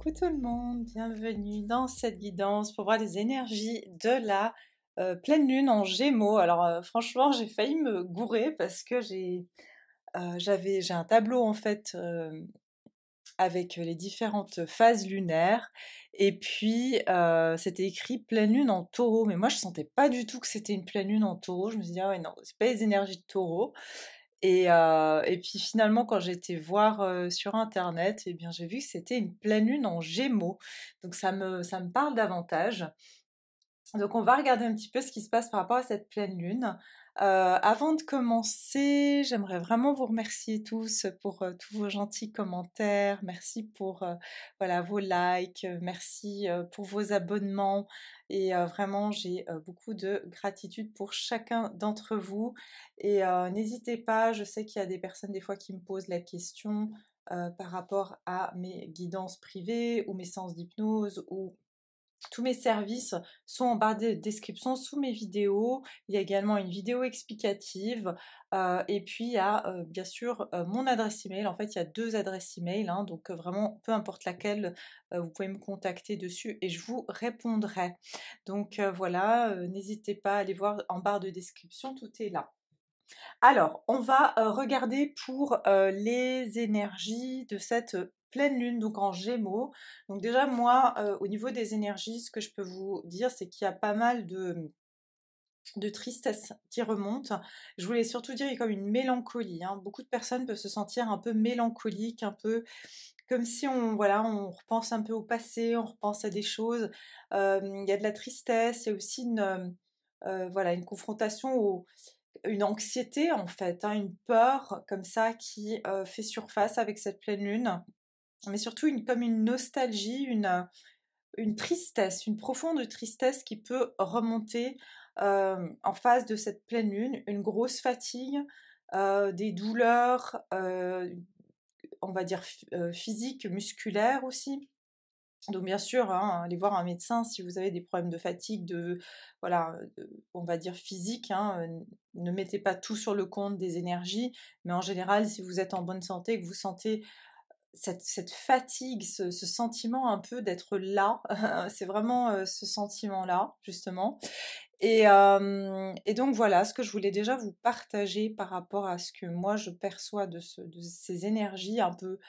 Coucou tout le monde, bienvenue dans cette guidance pour voir les énergies de la pleine lune en Gémeaux. Alors franchement, j'ai failli me gourer parce que j'ai un tableau en fait avec les différentes phases lunaires et puis c'était écrit pleine lune en Taureau, mais moi je sentais pas du tout que c'était une pleine lune en Taureau. Je me suis dit ah ouais non, c'est pas les énergies de Taureau. Et puis finalement, quand j'ai été voir sur internet, eh bien j'ai vu que c'était une pleine lune en Gémeaux. Donc ça me parle davantage. Donc on va regarder un petit peu ce qui se passe par rapport à cette pleine lune. Avant de commencer, j'aimerais vraiment vous remercier tous pour tous vos gentils commentaires. Merci pour voilà, vos likes, merci pour vos abonnements. Et vraiment, j'ai beaucoup de gratitude pour chacun d'entre vous. Et n'hésitez pas, je sais qu'il y a des personnes des fois qui me posent la question par rapport à mes guidances privées ou mes séances d'hypnose ou tous mes services sont en barre de description sous mes vidéos. Il y a également une vidéo explicative. Et puis il y a bien sûr mon adresse email. En fait, il y a deux adresses email, hein, donc vraiment peu importe laquelle, vous pouvez me contacter dessus et je vous répondrai. Donc voilà, n'hésitez pas à aller voir en barre de description, tout est là. Alors, on va regarder pour les énergies de cette pleine lune, donc en Gémeaux. Donc déjà, moi, au niveau des énergies, ce que je peux vous dire, c'est qu'il y a pas mal de tristesse qui remonte. Je voulais surtout dire, il y a comme une mélancolie, hein. Beaucoup de personnes peuvent se sentir un peu mélancoliques, un peu comme si voilà, on repense un peu au passé, on repense à des choses. Il y a de la tristesse, il y a aussi voilà, une confrontation une anxiété en fait, hein, une peur comme ça qui fait surface avec cette pleine lune, mais surtout comme une nostalgie, une tristesse, une profonde tristesse qui peut remonter en face de cette pleine lune, une grosse fatigue, des douleurs, on va dire physiques, musculaires aussi. Donc bien sûr, hein, allez voir un médecin si vous avez des problèmes de fatigue, voilà, on va dire physique, hein, ne mettez pas tout sur le compte des énergies, mais en général, si vous êtes en bonne santé, que vous sentez cette fatigue, ce sentiment un peu d'être là, c'est vraiment ce sentiment-là, justement. Et donc voilà, ce que je voulais déjà vous partager par rapport à ce que moi je perçois de ces énergies un peu.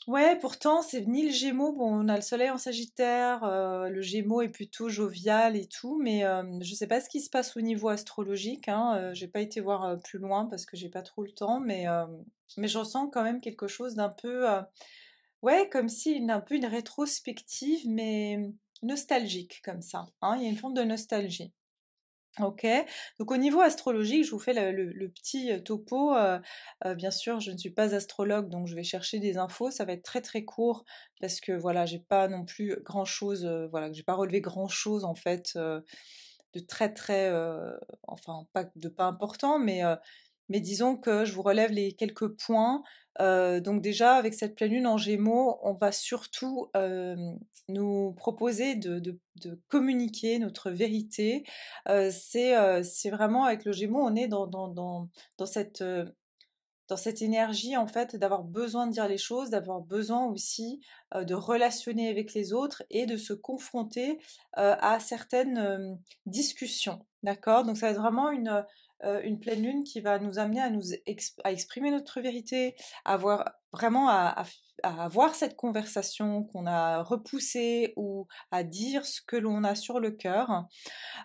Ouais, pourtant, c'est ni le Gémeaux, bon, on a le soleil en Sagittaire, le Gémeaux est plutôt jovial et tout, mais je sais pas ce qui se passe au niveau astrologique, hein, j'ai pas été voir plus loin parce que j'ai pas trop le temps, mais je ressens quand même quelque chose d'un peu, ouais, comme si un peu une rétrospective, mais nostalgique comme ça, hein, il y a une forme de nostalgie. Ok, donc au niveau astrologique, je vous fais le petit topo. Bien sûr, je ne suis pas astrologue, donc je vais chercher des infos. Ça va être très très court parce que voilà, j'ai pas non plus grand chose, voilà, que j'ai pas relevé grand chose en fait de très très, enfin pas important, mais disons que je vous relève les quelques points. Donc déjà, avec cette pleine lune en Gémeaux, on va surtout nous proposer de communiquer notre vérité. C'est vraiment avec le Gémeaux, on est dans dans cette énergie en fait d'avoir besoin de dire les choses, d'avoir besoin aussi de relationner avec les autres et de se confronter à certaines discussions. D'accord? Donc ça va être vraiment une pleine lune qui va nous amener à à exprimer notre vérité, à avoir vraiment à avoir cette conversation qu'on a repoussée ou à dire ce que l'on a sur le cœur.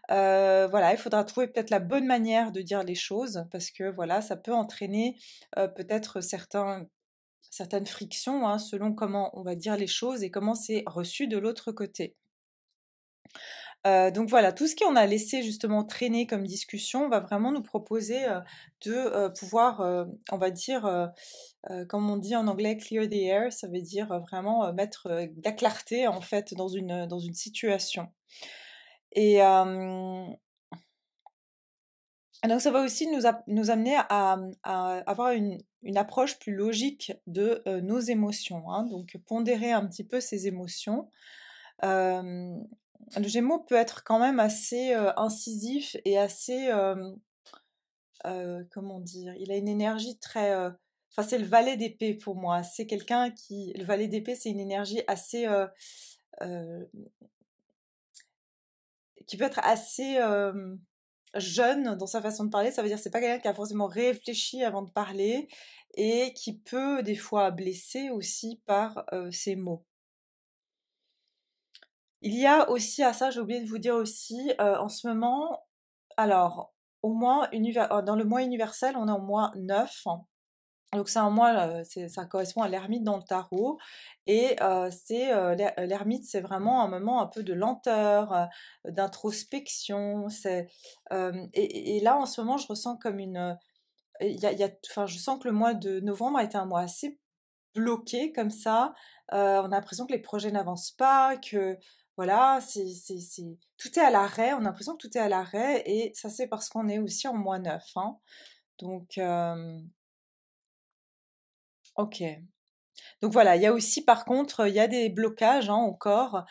Voilà, il faudra trouver peut-être la bonne manière de dire les choses parce que voilà, ça peut entraîner peut-être certaines frictions, hein, selon comment on va dire les choses et comment c'est reçu de l'autre côté. Donc voilà, tout ce qu'on a laissé justement traîner comme discussion va vraiment nous proposer de pouvoir, on va dire, comme on dit en anglais, clear the air, ça veut dire vraiment mettre de la clarté en fait dans une situation. Et, donc ça va aussi nous amener à avoir une approche plus logique de nos émotions, hein, donc pondérer un petit peu ces émotions. Euh, le Gémeaux peut être quand même assez incisif et assez, comment dire, il a une énergie très enfin c'est le valet d'épée pour moi. C'est quelqu'un qui, le valet d'épée, c'est une énergie assez, euh, qui peut être assez jeune dans sa façon de parler. Ça veut dire que c'est pas quelqu'un qui a forcément réfléchi avant de parler et qui peut des fois blesser aussi par ses mots. Il y a aussi à ça, j'ai oublié de vous dire aussi, en ce moment, alors dans le mois universel, on est au mois 9. Donc c'est un mois, ça correspond à l'ermite dans le tarot. Et l'ermite, c'est vraiment un moment un peu de lenteur, d'introspection. Et là, en ce moment, je ressens comme enfin, je sens que le mois de novembre a été un mois assez bloqué comme ça. On a l'impression que les projets n'avancent pas, que voilà, tout est à l'arrêt. On a l'impression que tout est à l'arrêt. Et ça, c'est parce qu'on est aussi en mois 9, hein. Donc, ok. Donc voilà, il y a aussi par contre, il y a des blocages hein, au corps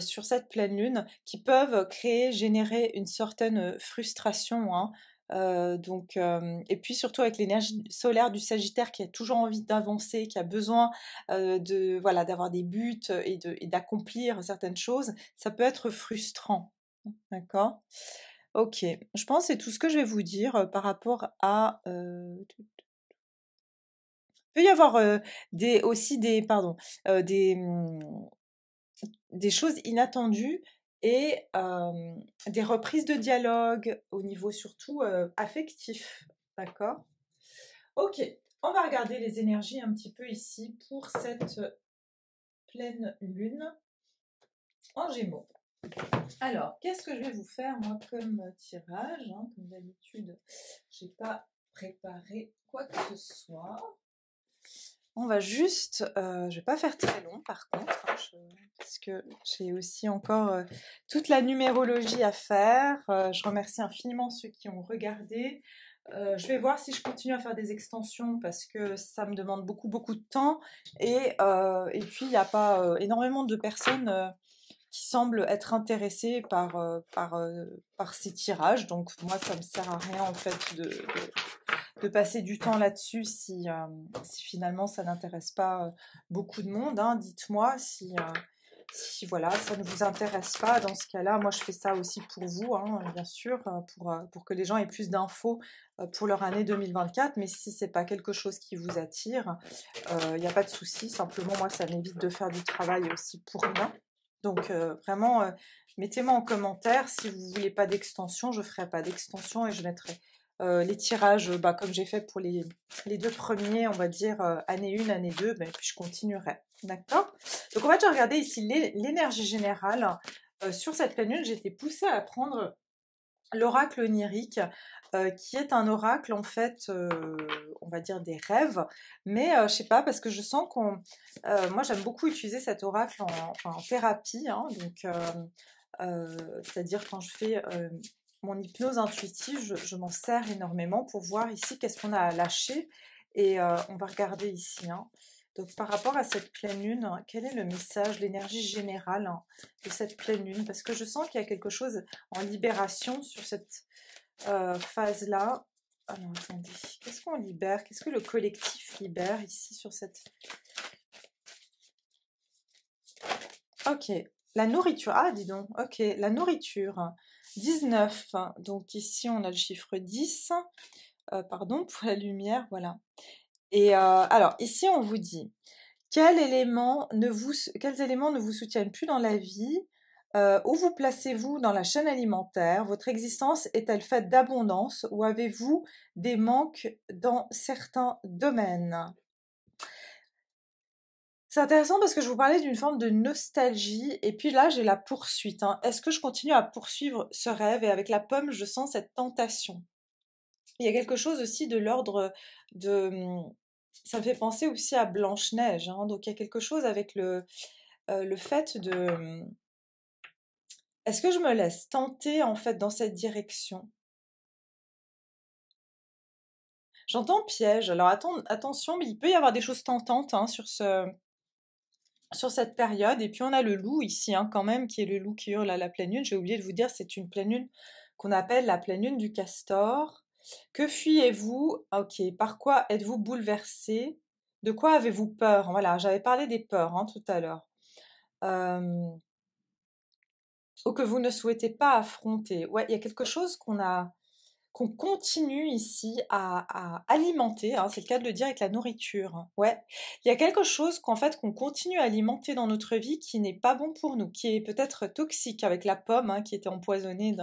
sur cette pleine lune qui peuvent générer une certaine frustration, hein. Et puis surtout avec l'énergie solaire du Sagittaire qui a toujours envie d'avancer, qui a besoin voilà, d'avoir des buts et d'accomplir certaines choses, ça peut être frustrant. D'accord? Ok, je pense que c'est tout ce que je vais vous dire par rapport à peut y avoir aussi des choses inattendues et des reprises de dialogue au niveau surtout affectif. D'accord? Ok, on va regarder les énergies un petit peu ici pour cette pleine lune en Gémeaux. Alors, qu'est-ce que je vais vous faire moi comme tirage, hein, comme d'habitude, j'ai pas préparé quoi que ce soit. On va juste, je vais pas faire très long par contre, hein, parce que j'ai aussi encore toute la numérologie à faire. Je remercie infiniment ceux qui ont regardé. Je vais voir si je continue à faire des extensions parce que ça me demande beaucoup beaucoup de temps et puis il n'y a pas énormément de personnes qui semblent être intéressées par ces tirages. Donc moi ça me sert à rien en fait de passer du temps là-dessus si finalement ça n'intéresse pas beaucoup de monde, hein. Dites-moi si voilà, ça ne vous intéresse pas. Dans ce cas-là, moi je fais ça aussi pour vous, hein, bien sûr, pour que les gens aient plus d'infos pour leur année 2024. Mais si c'est pas quelque chose qui vous attire, il n'y a pas de souci. Simplement, moi, ça m'évite de faire du travail aussi pour rien. Donc vraiment, mettez-moi en commentaire si vous voulez pas d'extension, je ferai pas d'extension et je mettrai les tirages, comme j'ai fait pour les deux premiers, on va dire année 1, année 2, ben, puis je continuerai. D'accord? Donc on va déjà regarder ici l'énergie générale. Sur cette pleine lune, j'ai été poussée à prendre l'oracle onirique, qui est un oracle en fait, on va dire des rêves, mais je sais pas parce que je sens moi j'aime beaucoup utiliser cet oracle en thérapie, hein, donc c'est-à-dire quand je fais mon hypnose intuitive, je m'en sers énormément pour voir ici qu'est-ce qu'on a à lâcher et on va regarder ici, hein. Donc par rapport à cette pleine lune, quel est le message, l'énergie générale hein, de cette pleine lune? Parce que je sens qu'il y a quelque chose en libération sur cette phase-là. Alors attendez, qu'est-ce qu'on libère? Qu'est-ce que le collectif libère ici sur cette... Ok, la nourriture. Ah, dis donc. Ok, la nourriture. 19. Donc ici, on a le chiffre 10. Pardon, pour la lumière, voilà. Et alors, ici, on vous dit, quels éléments ne vous soutiennent plus dans la vie? Où vous placez-vous dans la chaîne alimentaire? Votre existence est-elle faite d'abondance ou avez-vous des manques dans certains domaines? C'est intéressant parce que je vous parlais d'une forme de nostalgie et puis là j'ai la poursuite, hein. Est-ce que je continue à poursuivre ce rêve? Et avec la pomme, je sens cette tentation. Il y a quelque chose aussi de l'ordre de... Ça me fait penser aussi à Blanche-Neige, hein. Donc il y a quelque chose avec le fait de... Est-ce que je me laisse tenter en fait dans cette direction? J'entends piège. Alors attention, mais il peut y avoir des choses tentantes hein, sur cette période. Et puis on a le loup ici, hein, quand même, qui est le loup qui hurle à la pleine lune. J'ai oublié de vous dire, c'est une pleine lune qu'on appelle la pleine lune du castor. Que fuyez-vous? Ok, par quoi êtes-vous bouleversé? De quoi avez-vous peur? Voilà, j'avais parlé des peurs hein, tout à l'heure. Euh, ou que vous ne souhaitez pas affronter. Ouais, il y a quelque chose qu'on continue ici à alimenter, hein, c'est le cas de le dire avec la nourriture. Ouais, il y a quelque chose qu'en fait qu'on continue à alimenter dans notre vie qui n'est pas bon pour nous, qui est peut-être toxique avec la pomme hein, qui était empoisonnée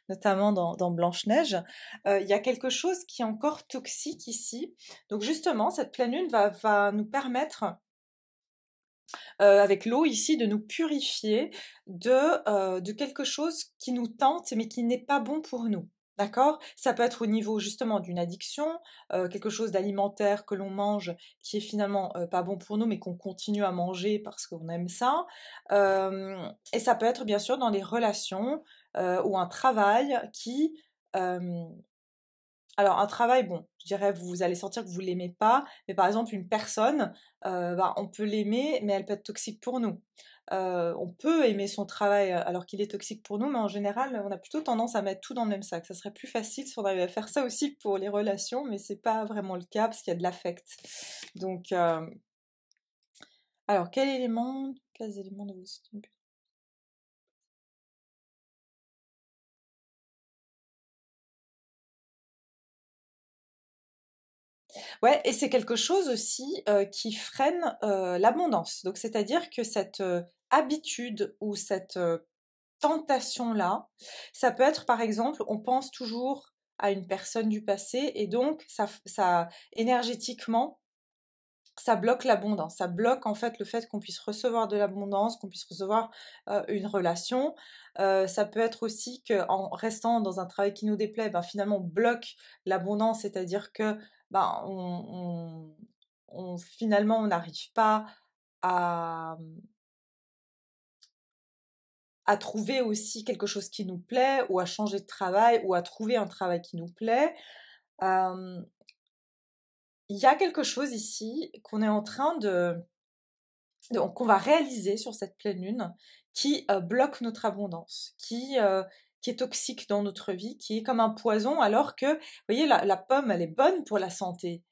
notamment dans Blanche-Neige. Il y a quelque chose qui est encore toxique ici. Donc justement, cette pleine lune va nous permettre avec l'eau ici, de nous purifier de quelque chose qui nous tente mais qui n'est pas bon pour nous. D'accord? Ça peut être au niveau justement d'une addiction, quelque chose d'alimentaire que l'on mange qui est finalement pas bon pour nous mais qu'on continue à manger parce qu'on aime ça. Et ça peut être bien sûr dans les relations ou un travail qui alors un travail, bon, je dirais vous allez sentir que vous l'aimez pas, mais par exemple une personne, bah, on peut l'aimer, mais elle peut être toxique pour nous. On peut aimer son travail alors qu'il est toxique pour nous, mais en général, on a plutôt tendance à mettre tout dans le même sac. Ça serait plus facile si on arrivait à faire ça aussi pour les relations, mais c'est pas vraiment le cas parce qu'il y a de l'affect. Donc, alors quels éléments de vos systèmes. Ouais, et c'est quelque chose aussi qui freine l'abondance. Donc, c'est-à-dire que cette habitude ou cette tentation-là, ça peut être par exemple, on pense toujours à une personne du passé et donc ça énergétiquement, ça bloque l'abondance. Ça bloque en fait le fait qu'on puisse recevoir de l'abondance, qu'on puisse recevoir une relation. Ça peut être aussi qu'en restant dans un travail qui nous déplaît, ben, finalement on bloque l'abondance, c'est-à-dire que ben, finalement on n'arrive pas à, à trouver aussi quelque chose qui nous plaît, ou à changer de travail, ou à trouver un travail qui nous plaît. Euh, Il y a quelque chose ici qu'on est en train qu'on va réaliser sur cette pleine lune qui bloque notre abondance, qui est toxique dans notre vie, qui est comme un poison, alors que, vous voyez, la pomme, elle est bonne pour la santé.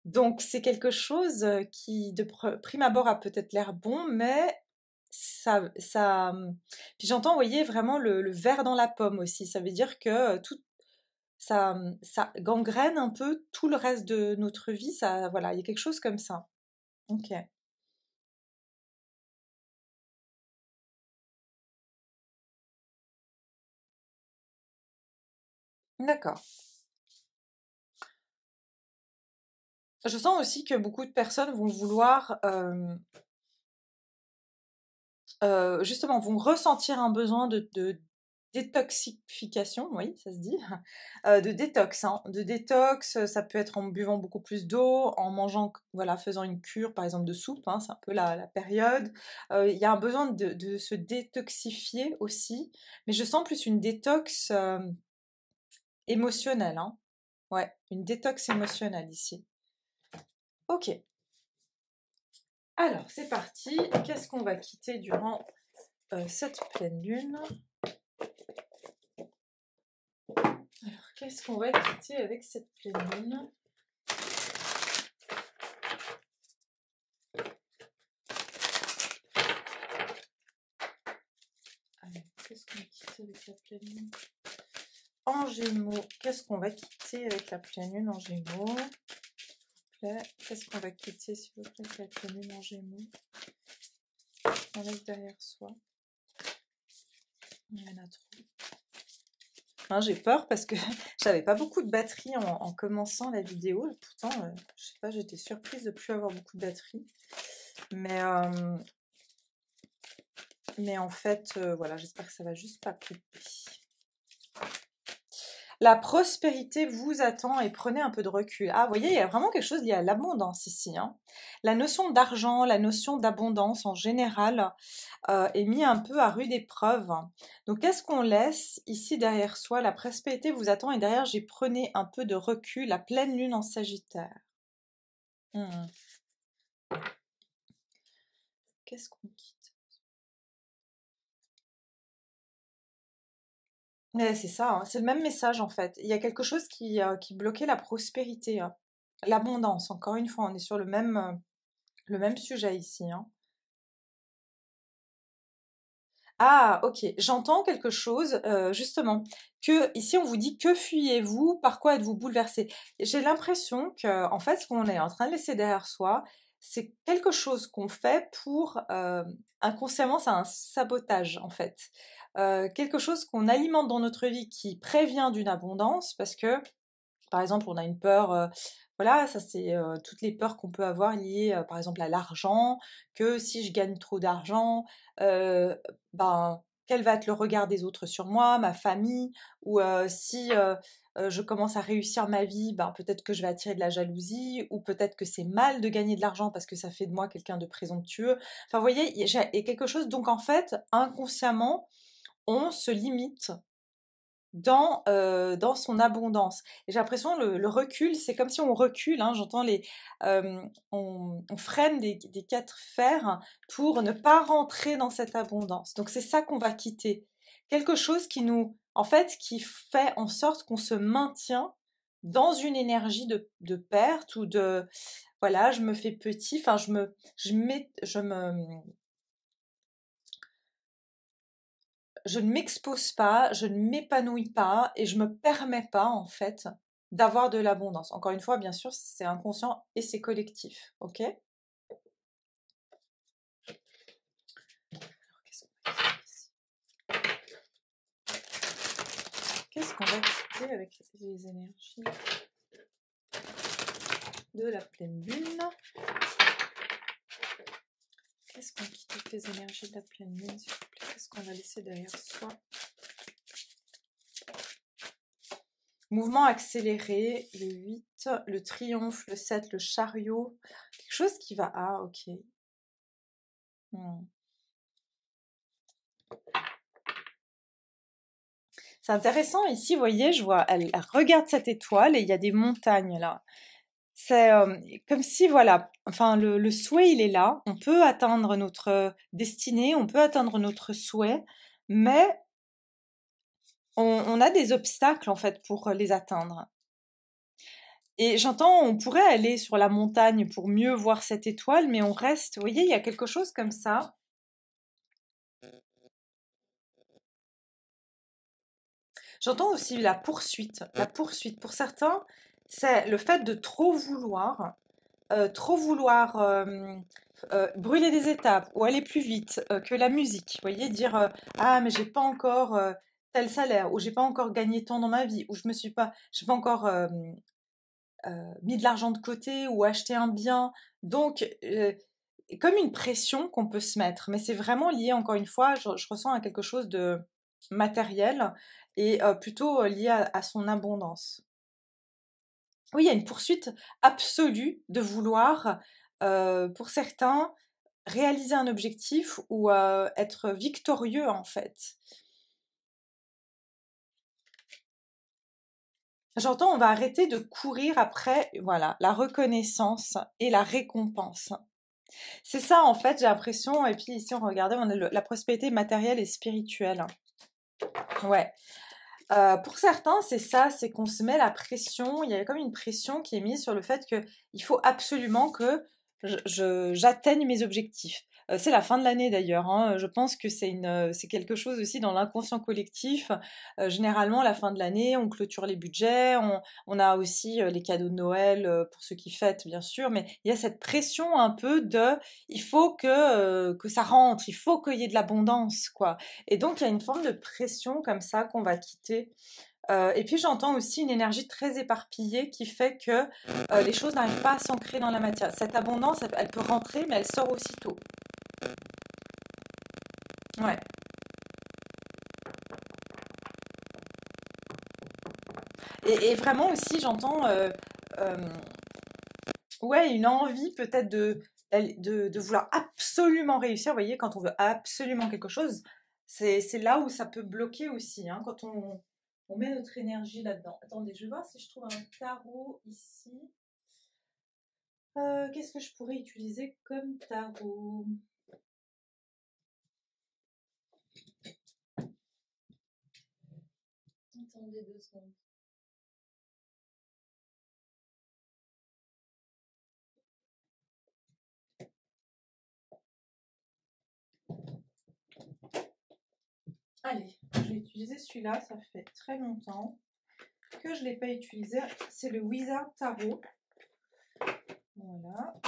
Donc c'est quelque chose qui, de prime abord, a peut-être l'air bon, mais ça. Puis j'entends, vous voyez, vraiment le verre dans la pomme aussi. Ça veut dire que ça gangrène un peu tout le reste de notre vie. Ça, voilà, il y a quelque chose comme ça. Ok, d'accord. Je sens aussi que beaucoup de personnes vont vouloir, justement, vont ressentir un besoin de détoxification, oui, ça se dit, de détox, hein, de détox, ça peut être en buvant beaucoup plus d'eau, en mangeant, voilà, faisant une cure, par exemple, de soupe, hein, c'est un peu la période. Il y a un besoin de se détoxifier aussi, mais je sens plus une détox émotionnelle, hein. Ouais, une détox émotionnelle ici. Ok, alors c'est parti. Qu'est-ce qu'on va quitter durant cette pleine lune? Alors, qu'est-ce qu'on va quitter avec cette pleine lune? Alors, qu'est-ce qu'on va quitter avec la pleine lune en Gémeaux? Qu'est-ce qu'on va quitter avec la pleine lune en Gémeaux? Qu'est-ce qu'on va quitter, s'il vous plaît, avec la pleine lune en Gémeaux? On laisse derrière soi. Il y en a trop. Hein, j'ai peur parce que j'avais pas beaucoup de batterie en commençant la vidéo. Pourtant, je sais pas, j'étais surprise de plus avoir beaucoup de batterie. Mais en fait, voilà, j'espère que ça va juste pas couper. La prospérité vous attend et prenez un peu de recul. Ah, vous voyez, il y a vraiment quelque chose lié à l'abondance ici, hein. La notion d'argent, la notion d'abondance en général est mis un peu à rude épreuve. Donc, qu'est-ce qu'on laisse ici derrière soi? La prospérité vous attend et derrière, j'ai prenez un peu de recul. La pleine lune en Sagittaire. Hmm. Qu'est-ce qu'on quitte? Mais c'est ça, hein, c'est le même message en fait. Il y a quelque chose qui bloquait la prospérité, hein. L'abondance, encore une fois, on est sur le même sujet ici, hein. Ah, ok, j'entends quelque chose, justement, que ici on vous dit que fuyez-vous, par quoi êtes-vous bouleversé? J'ai l'impression que, en fait, ce qu'on est en train de laisser derrière soi, c'est quelque chose qu'on fait pour, inconsciemment, c'est un sabotage, en fait. Quelque chose qu'on alimente dans notre vie qui prévient d'une abondance, parce que par exemple, on a une peur, voilà, ça c'est toutes les peurs qu'on peut avoir liées, par exemple, à l'argent, que si je gagne trop d'argent, euh, ben, quel va être le regard des autres sur moi, ma famille, ou si je commence à réussir ma vie, ben, peut-être que je vais attirer de la jalousie, ou peut-être que c'est mal de gagner de l'argent parce que ça fait de moi quelqu'un de présomptueux. Enfin, vous voyez, il y a quelque chose, donc en fait, inconsciemment, on se limite dans son abondance. Et j'ai l'impression le recul, c'est comme si on recule, hein, j'entends on freine des quatre fers pour ne pas rentrer dans cette abondance. Donc c'est ça qu'on va quitter. Quelque chose qui nous, en fait, qui fait en sorte qu'on se maintient dans une énergie de perte ou de, voilà, je me fais petit, enfin, je ne m'expose pas, je ne m'épanouis pas et je me permets pas en fait d'avoir de l'abondance. Encore une fois, bien sûr, c'est inconscient et c'est collectif, ok? Alors, qu'est-ce qu'on va quitter avec les énergies de la pleine lune? Qu'est-ce qu'on quitte avec les énergies de la pleine lune, s'il vous plaît? Qu'est-ce qu'on va laisser derrière soi? Mouvement accéléré, le 8, le triomphe, le 7, le chariot. Quelque chose qui va... Ah, ok. Hmm. C'est intéressant ici, vous voyez, je vois, elle regarde cette étoile et il y a des montagnes là. C'est comme si, voilà, enfin, le souhait, il est là. On peut atteindre notre destinée, on peut atteindre notre souhait, mais on a des obstacles, en fait, pour les atteindre. Et j'entends, on pourrait aller sur la montagne pour mieux voir cette étoile, mais on reste, vous voyez, il y a quelque chose comme ça. J'entends aussi la poursuite. La poursuite, pour certains, c'est le fait de trop vouloir brûler des étapes ou aller plus vite que la musique. Vous voyez, dire ah mais j'ai pas encore tel salaire ou j'ai pas encore gagné tant dans ma vie ou j'ai pas encore mis de l'argent de côté ou acheté un bien. Donc comme une pression qu'on peut se mettre, mais c'est vraiment lié encore une fois, je ressens à quelque chose de matériel et plutôt lié à son abondance. Oui, il y a une poursuite absolue de vouloir, pour certains, réaliser un objectif ou être victorieux en fait. J'entends, on va arrêter de courir après, voilà, la reconnaissance et la récompense. C'est ça en fait, j'ai l'impression, et puis ici on regardait, on a la prospérité matérielle et spirituelle. Ouais. Pour certains, c'est ça, c'est qu'on se met la pression, il y a comme une pression qui est mise sur le fait que il faut absolument que j'atteigne mes objectifs. C'est la fin de l'année d'ailleurs, hein, je pense que c'est quelque chose aussi dans l'inconscient collectif. Généralement, la fin de l'année, on clôture les budgets, on a aussi les cadeaux de Noël pour ceux qui fêtent, bien sûr, mais il y a cette pression un peu de, il faut que ça rentre, il faut qu'il y ait de l'abondance, quoi. Et donc, il y a une forme de pression comme ça qu'on va quitter. Et puis, j'entends aussi une énergie très éparpillée qui fait que les choses n'arrivent pas à s'ancrer dans la matière. Cette abondance, elle peut rentrer, mais elle sort aussitôt. Ouais. Et vraiment aussi, j'entends ouais, une envie peut-être de vouloir absolument réussir. Vous voyez, quand on veut absolument quelque chose, c'est là où ça peut bloquer aussi, hein, quand on met notre énergie là-dedans. Attendez, je vais voir si je trouve un tarot ici. Qu'est-ce que je pourrais utiliser comme tarot? Attendez 2 secondes. Allez, je vais utiliser celui-là, ça fait très longtemps que je ne l'ai pas utilisé. C'est le Wizard Tarot. Voilà.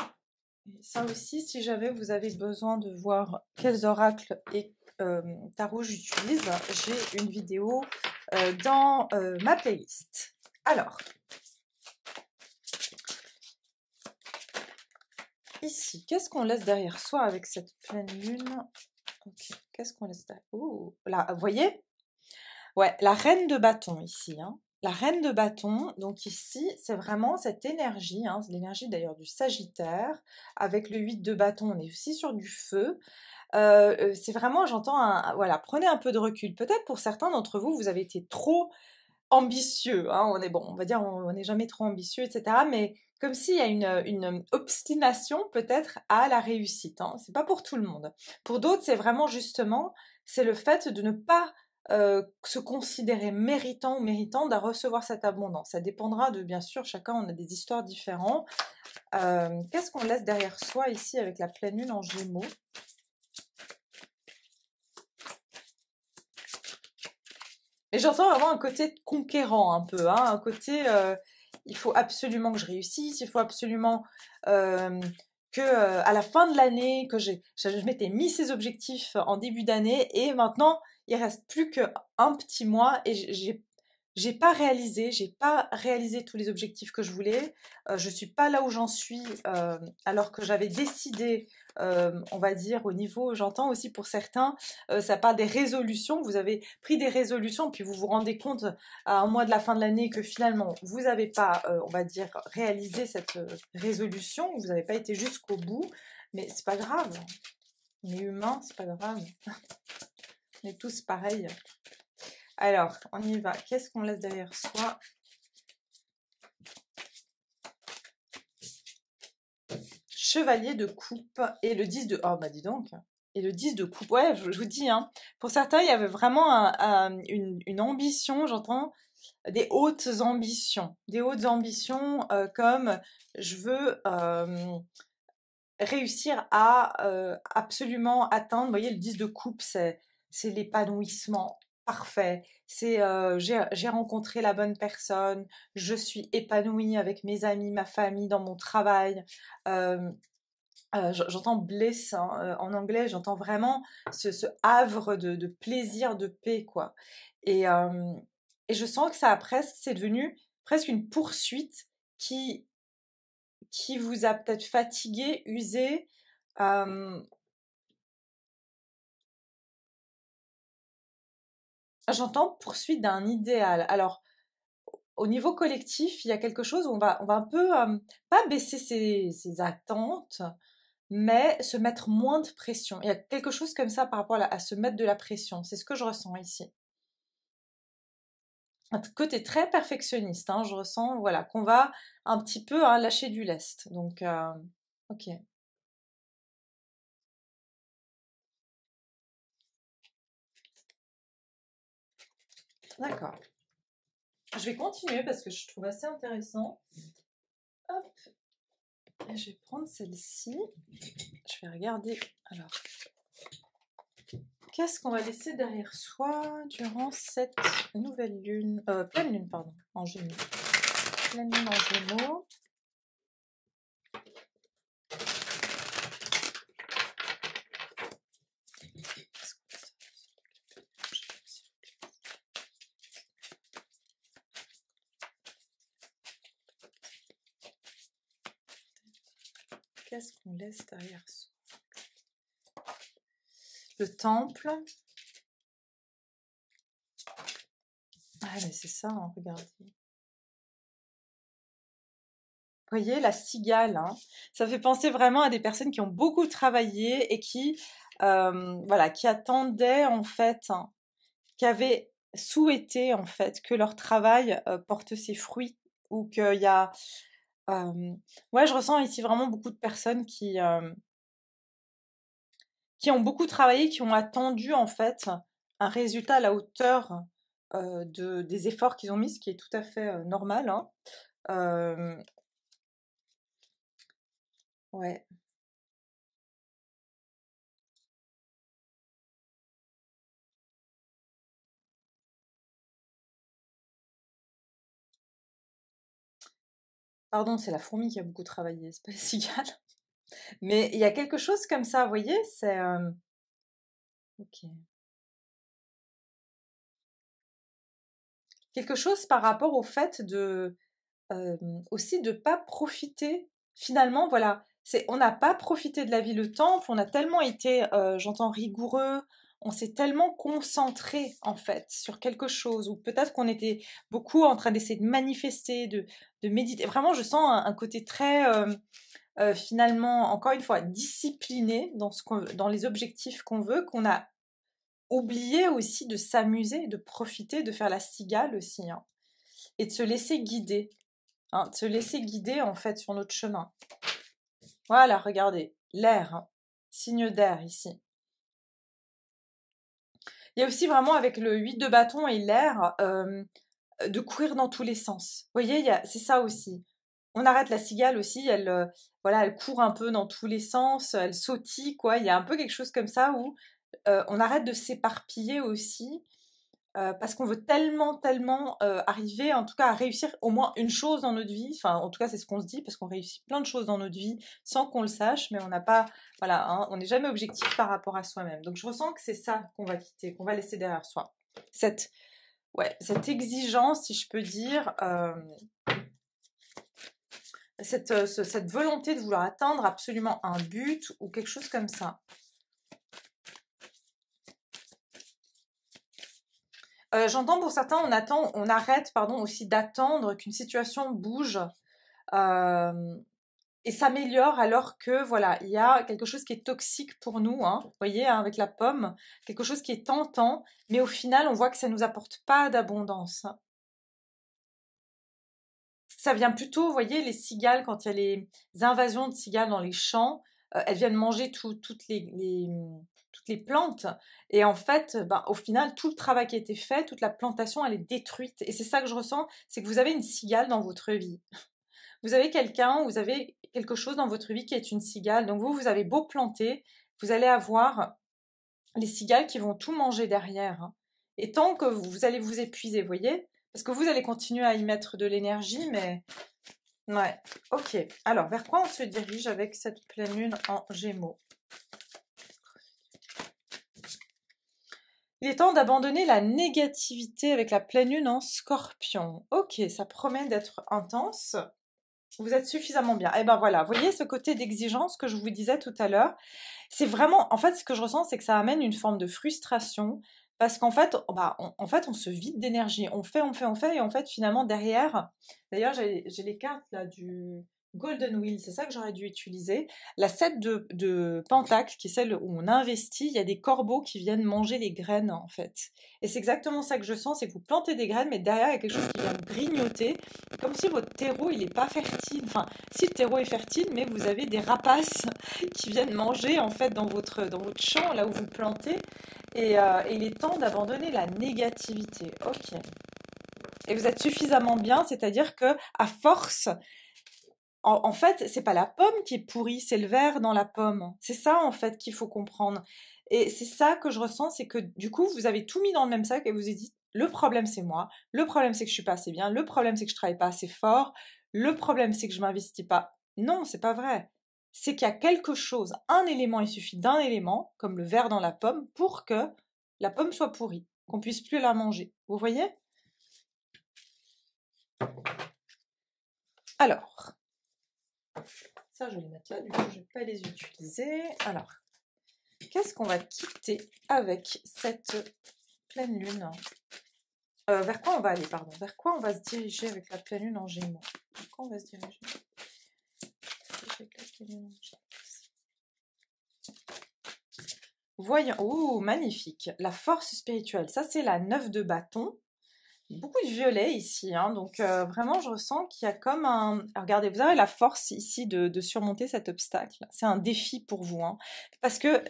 Et ça aussi, si jamais vous avez besoin de voir quels oracles et tarot j'utilise, j'ai une vidéo dans ma playlist. Alors, ici, qu'est-ce qu'on laisse derrière soi avec cette pleine lune? Ok, qu'est-ce qu'on laisse derrière? Oh, là, vous voyez? Ouais, la reine de bâton ici, hein. La reine de bâton, donc ici, c'est vraiment cette énergie, hein, c'est l'énergie d'ailleurs du Sagittaire. Avec le 8 de bâton, on est aussi sur du feu. C'est vraiment, j'entends, voilà, prenez un peu de recul. Peut-être pour certains d'entre vous, vous avez été trop ambitieux, hein, on est bon, on va dire, on n'est jamais trop ambitieux, etc. Mais comme s'il y a une obstination peut-être à la réussite, hein. C'est pas pour tout le monde. Pour d'autres, c'est vraiment justement, c'est le fait de ne pas se considérer méritant ou méritante à recevoir cette abondance. Ça dépendra de, bien sûr, chacun, on a des histoires différentes. Qu'est-ce qu'on laisse derrière soi ici avec la pleine lune en Gémeaux? Et j'entends vraiment un côté conquérant un peu, hein, un côté il faut absolument que je réussisse, il faut absolument que à la fin de l'année, que je m'étais mis ces objectifs en début d'année et maintenant il reste plus qu'un petit mois et j'ai pas réalisé tous les objectifs que je voulais. Je suis pas là où j'en suis alors que j'avais décidé, on va dire au niveau, j'entends aussi pour certains, ça parle des résolutions. Vous avez pris des résolutions puis vous vous rendez compte à un mois de la fin de l'année que finalement vous n'avez pas, on va dire, réalisé cette résolution. Vous n'avez pas été jusqu'au bout, mais c'est pas grave. On est humain, c'est pas grave. On est tous pareils. Alors, on y va. Qu'est-ce qu'on laisse derrière soi? Chevalier de coupe et le 10 de... Oh, bah dis donc. Et le 10 de coupe. Ouais, je vous dis, hein. Pour certains, il y avait vraiment une ambition, j'entends, des hautes ambitions. Des hautes ambitions comme je veux réussir à absolument atteindre. Vous voyez, le 10 de coupe, c'est l'épanouissement parfait. C'est j'ai rencontré la bonne personne, je suis épanouie avec mes amis, ma famille, dans mon travail. J'entends bliss hein, en anglais, j'entends vraiment ce havre de plaisir, de paix, quoi. Et, euh, et je sens que ça a presque, c'est devenu presque une poursuite qui, qui vous a peut-être fatigué, usé. Euh, J'entends poursuite d'un idéal. Alors, au niveau collectif, il y a quelque chose où on va un peu, pas baisser ses attentes, mais se mettre moins de pression. Il y a quelque chose comme ça par rapport à se mettre de la pression. C'est ce que je ressens ici. Un côté très perfectionniste, hein, je ressens, voilà, qu'on va un petit peu hein, lâcher du lest. Donc, ok, d'accord. Je vais continuer parce que je trouve assez intéressant. Hop, et je vais prendre celle-ci. Je vais regarder. Alors, qu'est-ce qu'on va laisser derrière soi durant cette nouvelle lune, pleine lune, pardon, en Gémeaux. Pleine lune en Gémeaux. Qu'est-ce qu'on laisse derrière soi? Le temple. Ah, mais c'est ça, hein, regardez. Vous voyez, la cigale, hein, ça fait penser vraiment à des personnes qui ont beaucoup travaillé et qui, voilà, qui attendaient en fait, hein, qui avaient souhaité en fait que leur travail porte ses fruits ou qu'il y a, ouais, je ressens ici vraiment beaucoup de personnes qui ont beaucoup travaillé, qui ont attendu en fait un résultat à la hauteur des efforts qu'ils ont mis, ce qui est tout à fait normal, hein. Euh, ouais. Pardon, c'est la fourmi qui a beaucoup travaillé, c'est pas la cigale. Mais il y a quelque chose comme ça, vous voyez, c'est... ok. Quelque chose par rapport au fait de... aussi de pas profiter, finalement, voilà, on n'a pas profité de la vie, le temple, on a tellement été, j'entends rigoureux, on s'est tellement concentré, en fait, sur quelque chose, ou peut-être qu'on était beaucoup en train d'essayer de manifester, de méditer. Vraiment, je sens un côté très... finalement, encore une fois, discipliné dans, dans les objectifs qu'on veut, qu'on a oublié aussi de s'amuser, de profiter, de faire la cigale aussi, hein, et de se laisser guider, hein, de se laisser guider en fait sur notre chemin. Voilà, regardez, l'air, hein, signe d'air ici. Il y a aussi vraiment avec le 8 de bâton et l'air, de courir dans tous les sens. Vous voyez, c'est ça aussi. On arrête la cigale aussi, elle, voilà, elle court un peu dans tous les sens, elle sautille, quoi. Il y a un peu quelque chose comme ça où on arrête de s'éparpiller aussi, parce qu'on veut tellement, tellement arriver, en tout cas, à réussir au moins une chose dans notre vie. Enfin, en tout cas, c'est ce qu'on se dit, parce qu'on réussit plein de choses dans notre vie sans qu'on le sache, mais on n'a pas, voilà, hein, on n'est jamais objectif par rapport à soi-même. Donc, je ressens que c'est ça qu'on va quitter, qu'on va laisser derrière soi. Ouais, cette exigence, si je peux dire, cette volonté de vouloir atteindre absolument un but ou quelque chose comme ça. J'entends pour certains, on arrête, pardon, aussi d'attendre qu'une situation bouge et s'améliore alors que voilà, il y a quelque chose qui est toxique pour nous, hein, vous voyez, hein, avec la pomme, quelque chose qui est tentant, mais au final, on voit que ça nous apporte pas d'abondance. Ça vient plutôt, vous voyez, les cigales, quand il y a les invasions de cigales dans les champs, elles viennent manger toutes les plantes. Et en fait, ben, au final, tout le travail qui a été fait, toute la plantation, elle est détruite. Et c'est ça que je ressens, c'est que vous avez une cigale dans votre vie. Vous avez quelqu'un, vous avez quelque chose dans votre vie qui est une cigale. Donc vous avez beau planter, vous allez avoir les cigales qui vont tout manger derrière, hein. Et tant que vous allez vous épuiser, vous voyez? Parce que vous allez continuer à y mettre de l'énergie, mais... Ouais, ok. Alors, vers quoi on se dirige avec cette pleine lune en Gémeaux? Il est temps d'abandonner la négativité avec la pleine lune en Scorpion. Ok, ça promet d'être intense. Vous êtes suffisamment bien. Et ben voilà, vous voyez ce côté d'exigence que je vous disais tout à l'heure. C'est vraiment, en fait, ce que je ressens, c'est que ça amène une forme de frustration parce qu'en fait, bah, en fait, on se vide d'énergie. On fait, et en fait, finalement, derrière, d'ailleurs, j'ai les cartes là du Golden Wheel, c'est ça que j'aurais dû utiliser. La 7 de Pentacle, qui est celle où on investit, il y a des corbeaux qui viennent manger les graines, en fait. Et c'est exactement ça que je sens, c'est que vous plantez des graines, mais derrière, il y a quelque chose qui vient grignoter, comme si votre terreau, il n'est pas fertile. Enfin, si le terreau est fertile, mais vous avez des rapaces qui viennent manger en fait dans votre champ, là où vous plantez. Et il est temps d'abandonner la négativité. Ok. Et vous êtes suffisamment bien, c'est-à-dire que à force, en fait, c'est pas la pomme qui est pourrie, c'est le verre dans la pomme. C'est ça en fait qu'il faut comprendre. Et c'est ça que je ressens, c'est que du coup, vous avez tout mis dans le même sac et vous avez dit, le problème c'est moi, le problème c'est que je suis pas assez bien, le problème c'est que je travaille pas assez fort, le problème c'est que je m'investis pas. Non, c'est pas vrai. C'est qu'il y a quelque chose, un élément, il suffit d'un élément, comme le verre dans la pomme, pour que la pomme soit pourrie, qu'on puisse plus la manger. Vous voyez? Alors, ça je vais les mettre là, du coup je vais pas les utiliser. Alors, qu'est-ce qu'on va quitter avec cette pleine lune? Vers quoi on va aller, pardon? Vers quoi on va se diriger avec la pleine lune en Gémeaux? Vers quoi on va se diriger avec la pleine lune en Gémeaux? Voyons, oh, magnifique. La force spirituelle, ça c'est la 9 de bâton. Beaucoup de violet ici, hein, donc vraiment je ressens qu'il y a comme un... Regardez, vous avez la force ici de surmonter cet obstacle. C'est un défi pour vous, hein, parce que,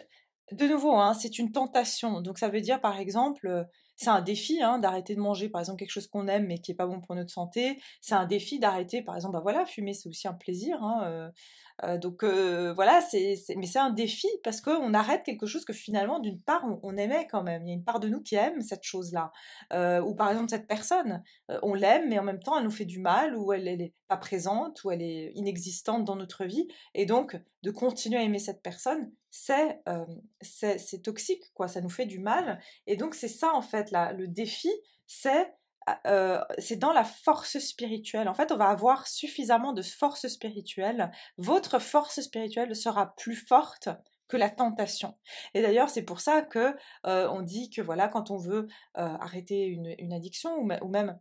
de nouveau, hein, c'est une tentation. Donc ça veut dire par exemple, C'est un défi hein, d'arrêter de manger, par exemple, quelque chose qu'on aime mais qui est pas bon pour notre santé. C'est un défi d'arrêter, par exemple, bah voilà, fumer, c'est aussi un plaisir. Hein, donc voilà, mais c'est un défi parce qu'on arrête quelque chose que finalement, d'une part, on aimait quand même. Il y a une part de nous qui aime cette chose-là. Ou par exemple, cette personne, on l'aime, mais en même temps, elle nous fait du mal, ou elle n'est pas présente, ou elle est inexistante dans notre vie. Et donc, de continuer à aimer cette personne, c'est toxique, quoi. Ça nous fait du mal. Et donc, c'est ça, en fait, là, le défi, c'est dans la force spirituelle. En fait, on va avoir suffisamment de force spirituelle. Votre force spirituelle sera plus forte que la tentation. Et d'ailleurs, c'est pour ça que on dit que voilà, quand on veut arrêter une addiction ou même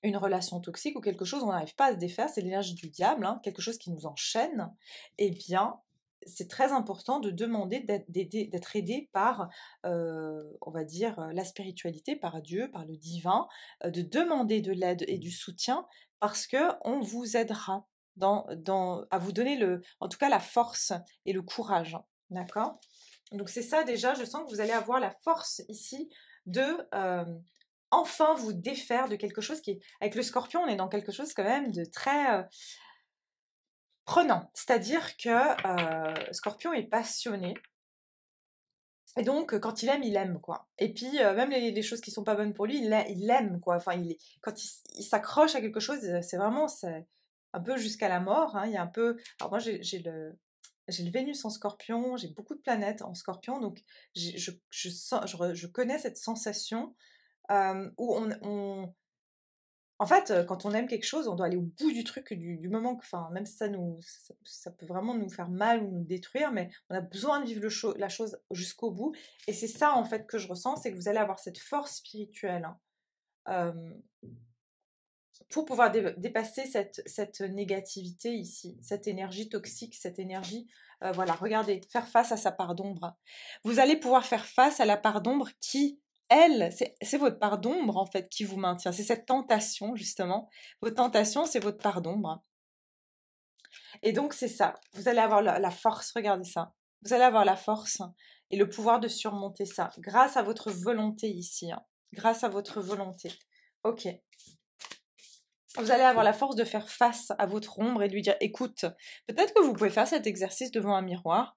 une relation toxique ou quelque chose, on n'arrive pas à se défaire, c'est l'énergie du diable, hein, quelque chose qui nous enchaîne, eh bien, c'est très important de demander d'être aidé par, on va dire, la spiritualité, par Dieu, par le divin, de demander de l'aide et du soutien parce que on vous aidera à vous donner en tout cas la force et le courage. D'accord? Donc c'est ça déjà, je sens que vous allez avoir la force ici de enfin vous défaire de quelque chose qui avec le scorpion, on est dans quelque chose quand même de très prenant. C'est-à-dire que Scorpion est passionné. Et donc, quand il aime, quoi. Et puis, même les choses qui sont pas bonnes pour lui, il aime, quoi. Enfin, quand il s'accroche à quelque chose, c'est un peu jusqu'à la mort. Hein. Il y a un peu. Alors moi, j'ai le Vénus en Scorpion, j'ai beaucoup de planètes en Scorpion, donc je connais cette sensation où en fait, quand on aime quelque chose, on doit aller au bout du truc du moment que, enfin, même si ça peut vraiment nous faire mal ou nous détruire, mais on a besoin de vivre la chose jusqu'au bout. Et c'est ça, en fait, que je ressens, c'est que vous allez avoir cette force spirituelle hein, pour pouvoir dépasser cette négativité ici, cette énergie toxique, cette énergie, voilà, regardez, faire face à sa part d'ombre. Vous allez pouvoir faire face à la part d'ombre qui, elle, c'est votre part d'ombre en fait qui vous maintient. C'est cette tentation justement. Votre tentation, c'est votre part d'ombre. Et donc c'est ça. Vous allez avoir la force, regardez ça. Vous allez avoir la force et le pouvoir de surmonter ça grâce à votre volonté ici. Hein. Grâce à votre volonté. Ok. Vous allez avoir la force de faire face à votre ombre et de lui dire, écoute, peut-être que vous pouvez faire cet exercice devant un miroir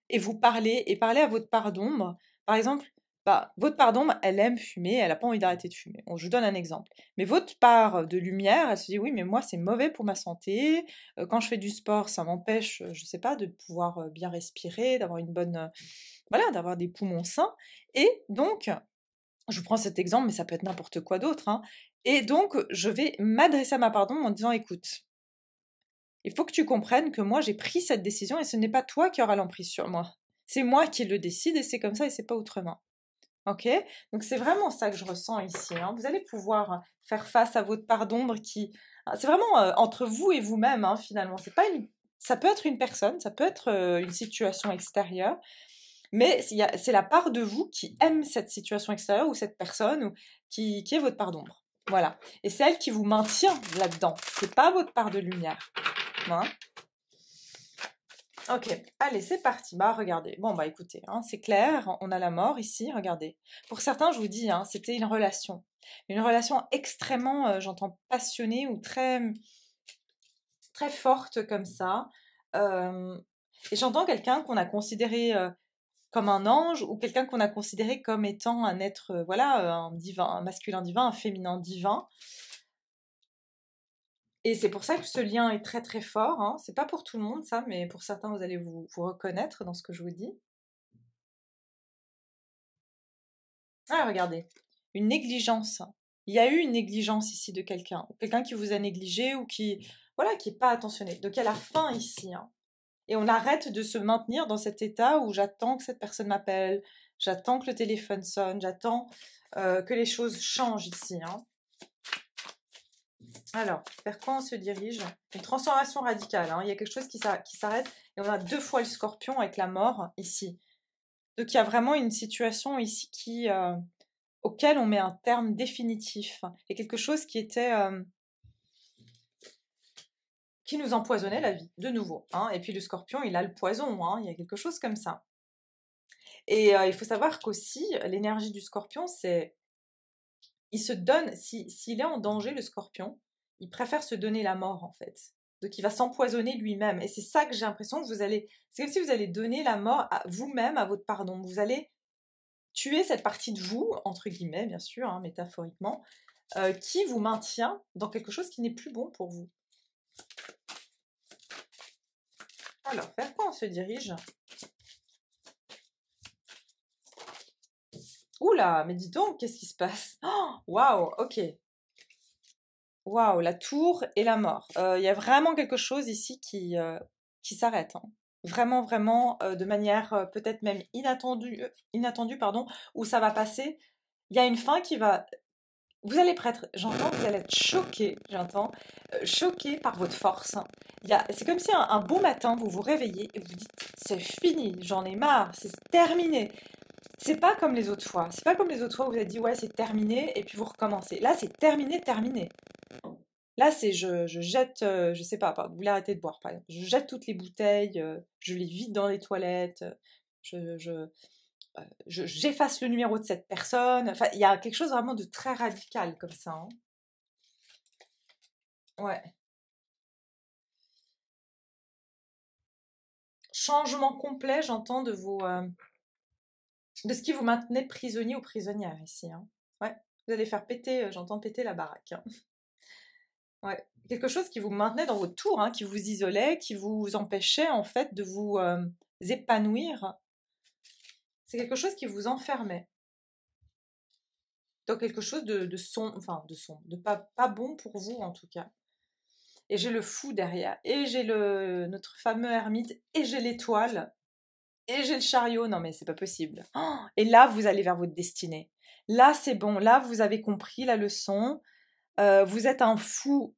et vous parler et parler à votre part d'ombre. Par exemple, bah, votre part d'ombre, elle aime fumer, elle n'a pas envie d'arrêter de fumer. Bon, je vous donne un exemple. Mais votre part de lumière, elle se dit, oui, mais moi, c'est mauvais pour ma santé. Quand je fais du sport, ça m'empêche, je sais pas, de pouvoir bien respirer, d'avoir une bonne, voilà, d'avoir des poumons sains. Et donc, je vous prends cet exemple, mais ça peut être n'importe quoi d'autre. Hein. Et donc, je vais m'adresser à ma part d'ombre en disant, écoute, il faut que tu comprennes que moi, j'ai pris cette décision et ce n'est pas toi qui auras l'emprise sur moi. C'est moi qui le décide et c'est comme ça et c'est pas autrement. Ok? Donc, c'est vraiment ça que je ressens ici. Hein. Vous allez pouvoir faire face à votre part d'ombre qui. C'est vraiment entre vous et vous-même, hein, finalement. C'est pas une. Ça peut être une personne, ça peut être une situation extérieure, mais c'est la part de vous qui aime cette situation extérieure ou cette personne ou qui est votre part d'ombre. Voilà. Et c'est elle qui vous maintient là-dedans. C'est pas votre part de lumière. Hein. Ok, allez, c'est parti. Bah, regardez. Bon, bah, écoutez, hein, c'est clair. On a la mort ici. Regardez. Pour certains, je vous dis, hein, c'était une relation. Une relation extrêmement, j'entends, passionnée ou très, très forte comme ça. Et j'entends quelqu'un qu'on a considéré comme un ange ou quelqu'un qu'on a considéré comme étant un être, voilà, un divin, un masculin divin, un féminin divin. Et c'est pour ça que ce lien est très très fort. Hein. C'est pas pour tout le monde ça, mais pour certains vous allez vous reconnaître dans ce que je vous dis. Ah regardez, une négligence. Il y a eu une négligence ici de quelqu'un qui vous a négligé ou qui voilà qui est pas attentionné. Donc il y a la fin ici. Hein. Et on arrête de se maintenir dans cet état où j'attends que cette personne m'appelle, j'attends que le téléphone sonne, j'attends que les choses changent ici. Hein. Alors, vers quoi on se dirige? Une transformation radicale. Hein. Il y a quelque chose qui s'arrête et on a 2 fois le scorpion avec la mort ici. Donc il y a vraiment une situation ici auquel on met un terme définitif. Et quelque chose qui nous empoisonnait la vie, de nouveau. Hein. Et puis le scorpion, il a le poison. Hein. Il y a quelque chose comme ça. Et il faut savoir qu'aussi, l'énergie du scorpion, c'est... Il se donne, s'il est en danger, le scorpion, il préfère se donner la mort, en fait. Donc il va s'empoisonner lui-même. Et c'est ça que j'ai l'impression que vous allez... C'est comme si vous allez donner la mort à vous-même, à votre pardon. Vous allez tuer cette partie de vous, entre guillemets, bien sûr, hein, métaphoriquement, qui vous maintient dans quelque chose qui n'est plus bon pour vous. Alors, vers quoi on se dirige? Oula, mais dis donc, qu'est-ce qui se passe? Waouh, ok. Waouh, la tour et la mort. Il y a vraiment quelque chose ici qui s'arrête, hein. Vraiment, vraiment, de manière peut-être même inattendue, pardon, où ça va passer. Il y a une fin qui va... Vous allez être, j'entends, vous allez être choqué, j'entends, choqué par votre force. C'est comme si un beau matin, vous vous réveillez et vous dites, c'est fini, j'en ai marre, c'est terminé. C'est pas comme les autres fois. C'est pas comme les autres fois où vous avez dit, ouais, c'est terminé, et puis vous recommencez. Là, c'est terminé, terminé. Là, c'est je jette, je sais pas, vous voulez arrêter de boire, par exemple. Je jette toutes les bouteilles, je les vide dans les toilettes, je, je, j'efface le numéro de cette personne. Enfin, il y a quelque chose vraiment de très radical comme ça, hein. Ouais. Changement complet, j'entends, de ce qui vous maintenait prisonnier ou prisonnière ici, hein. Ouais. Vous allez faire péter, j'entends péter la baraque, hein. Ouais. Quelque chose qui vous maintenait dans votre tour, hein, qui vous isolait, qui vous empêchait en fait de vous épanouir. C'est quelque chose qui vous enfermait dans quelque chose de pas bon pour vous en tout cas. Et j'ai le fou derrière, et j'ai notre fameux ermite, et j'ai l'étoile, et j'ai le chariot. Non mais c'est pas possible. Oh, et là vous allez vers votre destinée. Là c'est bon, là vous avez compris la leçon. Vous êtes un fou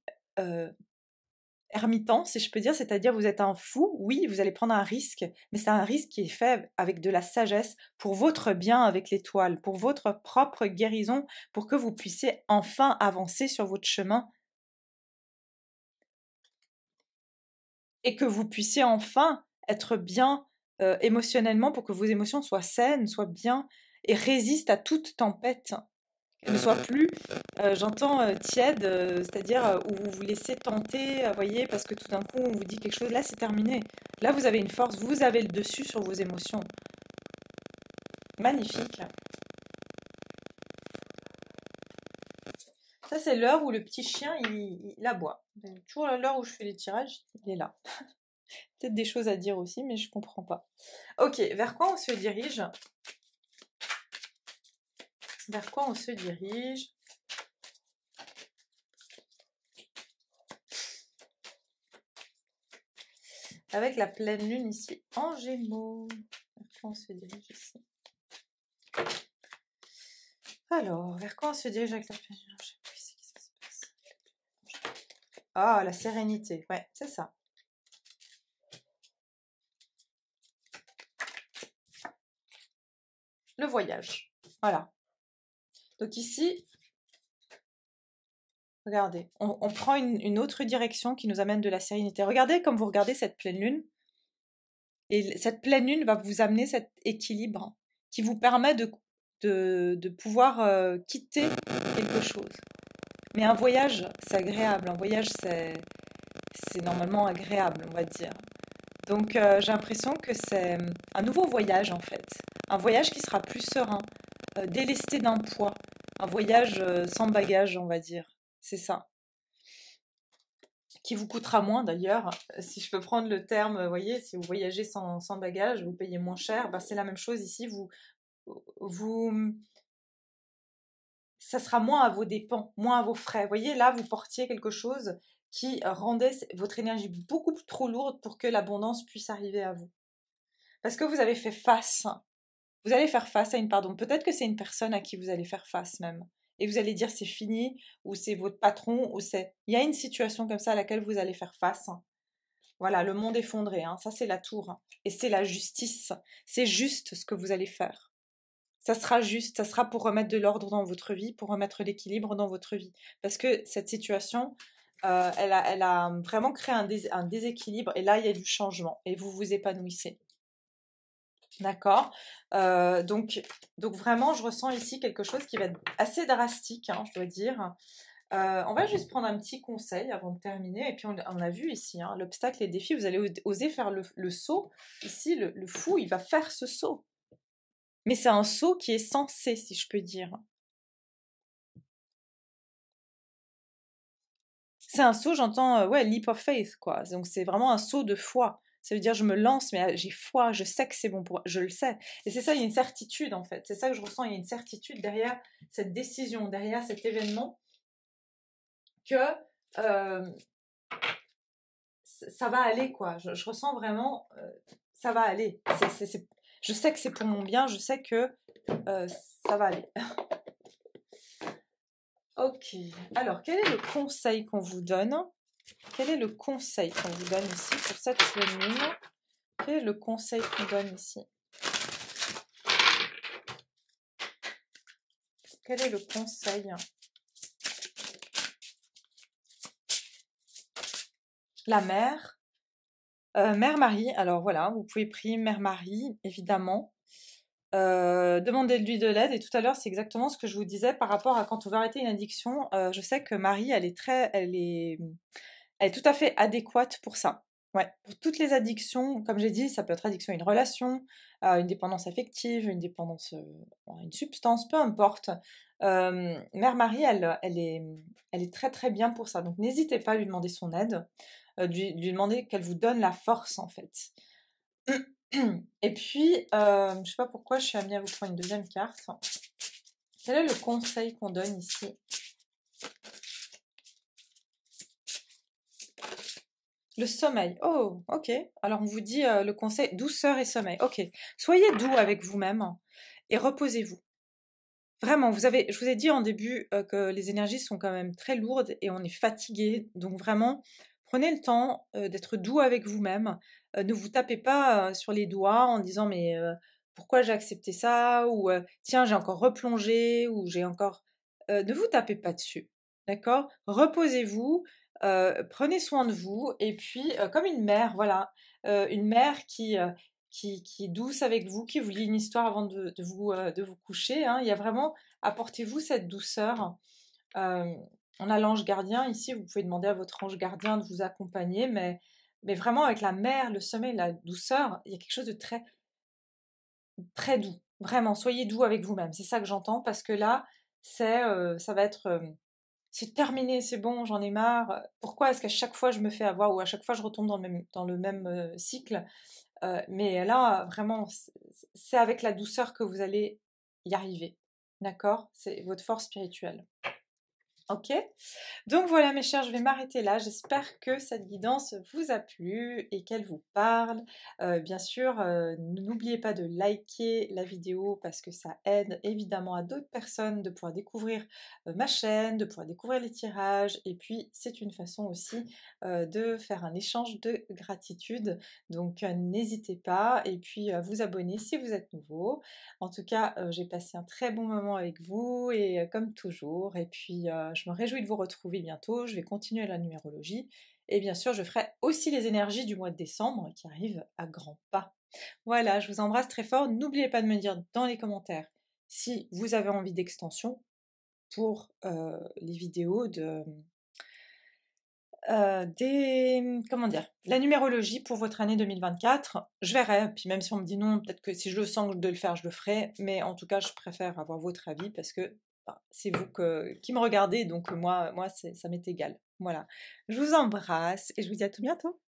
ermitant, si je peux dire, c'est-à-dire vous êtes un fou, oui, vous allez prendre un risque, mais c'est un risque qui est fait avec de la sagesse pour votre bien avec l'étoile, pour votre propre guérison, pour que vous puissiez enfin avancer sur votre chemin et que vous puissiez enfin être bien émotionnellement pour que vos émotions soient saines, soient bien et résistent à toute tempête. Ne soit plus, j'entends tiède, c'est-à-dire où vous vous laissez tenter, voyez, parce que tout d'un coup on vous dit quelque chose, là c'est terminé. Là vous avez une force, vous avez le dessus sur vos émotions. Magnifique. Ça c'est l'heure où le petit chien il aboie. Toujours à l'heure où je fais les tirages, il est là. Peut-être des choses à dire aussi, mais je comprends pas. Ok, vers quoi on se dirige? Vers quoi on se dirige? Avec la pleine lune ici en Gémeaux. Vers quoi on se dirige ici? Alors, vers quoi on se dirige avec la pleine lune en Gémeaux? Qu'est-ce qui se passe? Ah, la sérénité. Ouais, c'est ça. Le voyage. Voilà. Donc ici, regardez, on prend une autre direction qui nous amène de la sérénité. Regardez comme vous regardez cette pleine lune. Et cette pleine lune va vous amener cet équilibre qui vous permet de pouvoir quitter quelque chose. Mais un voyage, c'est agréable. Un voyage, c'est normalement agréable, on va dire. Donc j'ai l'impression que c'est un nouveau voyage en fait. Un voyage qui sera plus serein, délesté d'un poids. Un voyage sans bagage, on va dire. C'est ça. Qui vous coûtera moins d'ailleurs. Si je peux prendre le terme, vous voyez, si vous voyagez sans bagage, vous payez moins cher. Ben, c'est la même chose ici. Vous, ça sera moins à vos dépens, moins à vos frais. Vous voyez, là, vous portiez quelque chose qui rendait votre énergie beaucoup trop lourde pour que l'abondance puisse arriver à vous. Parce que vous avez fait face. Vous allez faire face à une pardon. Peut-être que c'est une personne à qui vous allez faire face même. Et vous allez dire c'est fini, ou c'est votre patron, ou c'est... Il y a une situation comme ça à laquelle vous allez faire face. Voilà, le monde effondré, hein. Ça c'est la tour. Hein. Et c'est la justice. C'est juste ce que vous allez faire. Ça sera juste, ça sera pour remettre de l'ordre dans votre vie, pour remettre l'équilibre dans votre vie. Parce que cette situation, elle a vraiment créé un déséquilibre, et là il y a du changement, et vous vous épanouissez. D'accord. Donc vraiment, je ressens ici quelque chose qui va être assez drastique, hein, je dois dire. On va juste prendre un petit conseil avant de terminer. Et puis on a vu ici, hein, l'obstacle et le défi, vous allez oser faire le saut. Ici, le fou, il va faire ce saut. Mais c'est un saut qui est sensé, si je peux dire. C'est un saut, j'entends, ouais, leap of faith, quoi. Donc c'est vraiment un saut de foi. Ça veut dire je me lance, mais j'ai foi, je sais que c'est bon pour moi, je le sais. Et c'est ça, il y a une certitude en fait. C'est ça que je ressens, il y a une certitude derrière cette décision, derrière cet événement, que euh, ça va aller, quoi. Je ressens vraiment, ça va aller. Je sais que c'est pour mon bien, je sais que euh, ça va aller. Ok. Alors, quel est le conseil qu'on vous donne? Quel est le conseil qu'on vous donne ici pour cette pleine lune? Quel est le conseil qu'on donne ici? Quel est le conseil? La mère. Mère Marie. Alors voilà, vous pouvez prier Mère Marie, évidemment. Demandez-lui de l'aide. Et tout à l'heure, c'est exactement ce que je vous disais par rapport à quand on veut arrêter une addiction. Je sais que Marie, elle est tout à fait adéquate pour ça. Ouais, pour toutes les addictions, comme j'ai dit, ça peut être addiction à une relation, à une dépendance affective, une dépendance à une substance, peu importe. Mère Marie, elle est très très bien pour ça. Donc n'hésitez pas à lui demander son aide, lui demander qu'elle vous donne la force en fait. Et puis, je sais pas pourquoi je suis amenée à vous prendre une deuxième carte. Quel est le conseil qu'on donne ici? Le sommeil. Oh, ok. Alors on vous dit le conseil douceur et sommeil. Ok. Soyez doux avec vous-même et reposez-vous. Vraiment, je vous ai dit en début que les énergies sont quand même très lourdes et on est fatigué. Donc vraiment, prenez le temps d'être doux avec vous-même. Ne vous tapez pas sur les doigts en disant mais pourquoi j'ai accepté ça ou tiens j'ai encore replongé ou j'ai encore. Ne vous tapez pas dessus, d'accord? Reposez-vous, prenez soin de vous et puis comme une mère, voilà, une mère qui est douce avec vous, qui vous lit une histoire avant de vous coucher, hein. Il y a vraiment, apportez-vous cette douceur. Euh, on a l'ange gardien ici, vous pouvez demander à votre ange gardien de vous accompagner, mais vraiment avec la mer, le sommeil, la douceur, il y a quelque chose de très, très doux. Vraiment, soyez doux avec vous-même. C'est ça que j'entends parce que là, ça va être, c'est terminé, c'est bon, j'en ai marre. Pourquoi est-ce qu'à chaque fois je me fais avoir ou à chaque fois je retombe dans le même cycle? Mais là, vraiment, c'est avec la douceur que vous allez y arriver. D'accord? C'est votre force spirituelle. Ok? Donc voilà mes chers, je vais m'arrêter là. J'espère que cette guidance vous a plu et qu'elle vous parle. Bien sûr, n'oubliez pas de liker la vidéo parce que ça aide évidemment à d'autres personnes de pouvoir découvrir ma chaîne, de pouvoir découvrir les tirages. Et puis c'est une façon aussi de faire un échange de gratitude. Donc n'hésitez pas et puis à vous abonner si vous êtes nouveau. En tout cas, j'ai passé un très bon moment avec vous et comme toujours. Et puis, je me réjouis de vous retrouver bientôt. Je vais continuer la numérologie. Et bien sûr, je ferai aussi les énergies du mois de décembre qui arrivent à grands pas. Voilà, je vous embrasse très fort. N'oubliez pas de me dire dans les commentaires si vous avez envie d'extension pour les vidéos comment dire, la numérologie pour votre année 2024. Je verrai, puis même si on me dit non, peut-être que si je le sens de le faire, je le ferai, mais en tout cas, je préfère avoir votre avis parce que bah, c'est vous qui me regardez, donc moi ça m'est égal. Voilà. Je vous embrasse et je vous dis à tout bientôt.